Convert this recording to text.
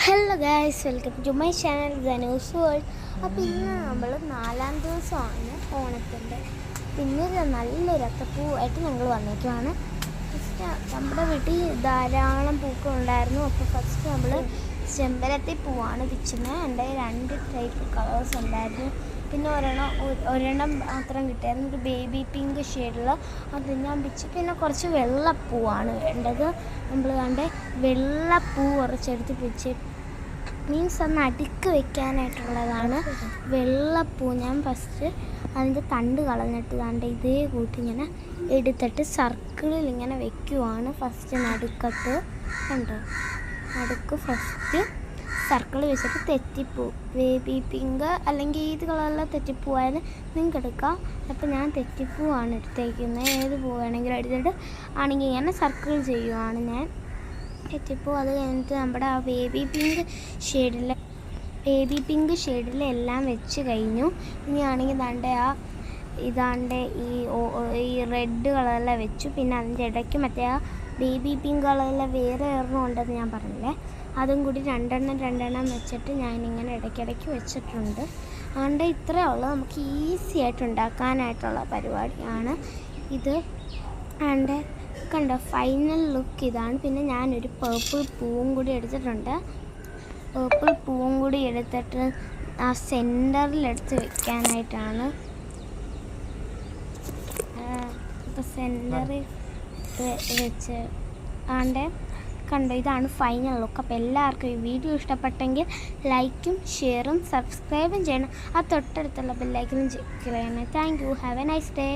Hello guys, welcome to my channel Dhanu's world. അപ്പോൾ ഇന്ന് നമ്മൾ 4-ാം ദിവസമാണ് ഓണത്തിൻ്റെ. പിന്നെ നല്ലൊരു അത്തപ്പൂവായിട്ട് ഞങ്ങൾ വന്നേക്കുവാണ്. ഫസ്റ്റ് നമ്മുടെ വീട്ടിൽ ധാരാളം പൂക്കളുണ്ടായിരുന്നു. അപ്പോൾ ഫസ്റ്റ് നമ്മൾ ചെമ്പരത്തി പൂവാണ് പിച്ചുന്നത്. എൻ്റെ 2 ടൈപ്പ് കളേഴ്സ് ഉണ്ടായിരുന്നു. പിന്നെ ഒരെണ്ണം മാത്രം കിട്ടിയായിരുന്നു, ഒരു ബേബി പിങ്ക് ഷെയ്ഡുള്ള. അത് ഞാൻ പിച്ച്. പിന്നെ കുറച്ച് വെള്ളപ്പൂവാണ് വേണ്ടത്. നമ്മൾ കണ്ട് വെള്ളപ്പൂ കുറച്ചെടുത്ത് പിച്ച്, മീൻസ് അന്ന് അടുക്ക് വെക്കാനായിട്ടുള്ളതാണ് വെള്ളപ്പൂ. ഞാൻ ഫസ്റ്റ് അതിൻ്റെ തണ്ട് കളഞ്ഞിട്ട് കണ്ട് ഇതേ കൂട്ടി ഇങ്ങനെ എടുത്തിട്ട് സർക്കിളിൽ ഇങ്ങനെ വെക്കുവാണ്. ഫസ്റ്റ് നടുക്കത്ത് കണ്ടോ, നടുക്ക് ഫസ്റ്റ് സർക്കിൾ വെച്ചിട്ട് തെറ്റിപ്പൂ, ബേബി പിങ്ക് അല്ലെങ്കിൽ ഏത് കളറിലെ തെറ്റിപ്പൂവായാലും നിങ്ങൾക്ക് എടുക്കാം. അപ്പോൾ ഞാൻ തെറ്റിപ്പൂവാണ് എടുത്തേക്കുന്നത്. ഏത് പൂ വേണമെങ്കിലും എടുത്തിട്ട് ആണെങ്കിൽ ഇങ്ങനെ സർക്കിൾ ചെയ്യുവാണ് ഞാൻ തെറ്റിപ്പൂ. അത് കഴിഞ്ഞിട്ട് നമ്മുടെ ആ ബേബി പിങ്ക് ഷെയ്ഡിലെല്ലാം വെച്ച് കഴിഞ്ഞു. ഇനിയാണെങ്കിൽ ഇതാണ്ട് ഈ റെഡ് കളറിലെ വെച്ചു. പിന്നെ അതിൻ്റെ ഇടയ്ക്ക് മറ്റേ ആ ബേബി പിങ്ക് കളറിലെ വേറെ ഒരെണ്ണം ഉണ്ടെന്ന് ഞാൻ പറഞ്ഞില്ലേ, അതും കൂടി രണ്ടെണ്ണം വെച്ചിട്ട് ഞാനിങ്ങനെ ഇടയ്ക്കിടയ്ക്ക് വെച്ചിട്ടുണ്ട്. അതുകൊണ്ട് ഇത്രയേ ഉള്ളൂ, നമുക്ക് ഈസി ആയിട്ട് ഉണ്ടാക്കാനായിട്ടുള്ള പരിപാടിയാണ് ഇത്. ആണ്ട് കണ്ടോ, ഫൈനൽ ലുക്ക് ഇതാണ്. പിന്നെ ഞാനൊരു പേർപ്പിൾ പൂവും കൂടി എടുത്തിട്ടുണ്ട്. പേർപ്പിൾ പൂവും കൂടി എടുത്തിട്ട് ആ സെൻറ്ററിലെടുത്ത് വെക്കാനായിട്ടാണ്. ഇപ്പോൾ സെൻറ്ററിൽ വെച്ച് കണ്ടോ, ഇതാണ് ഫൈനൽ ലുക്ക്. അപ്പോൾ എല്ലാവർക്കും ഈ വീഡിയോ ഇഷ്ടപ്പെട്ടെങ്കിൽ ലൈക്കും ഷെയറും സബ്സ്ക്രൈബും ചെയ്യണം. ആ തൊട്ടടുത്തുള്ള ബെല്ലൈക്കനും ചെയ്യണം. Thank you. Have A nice day.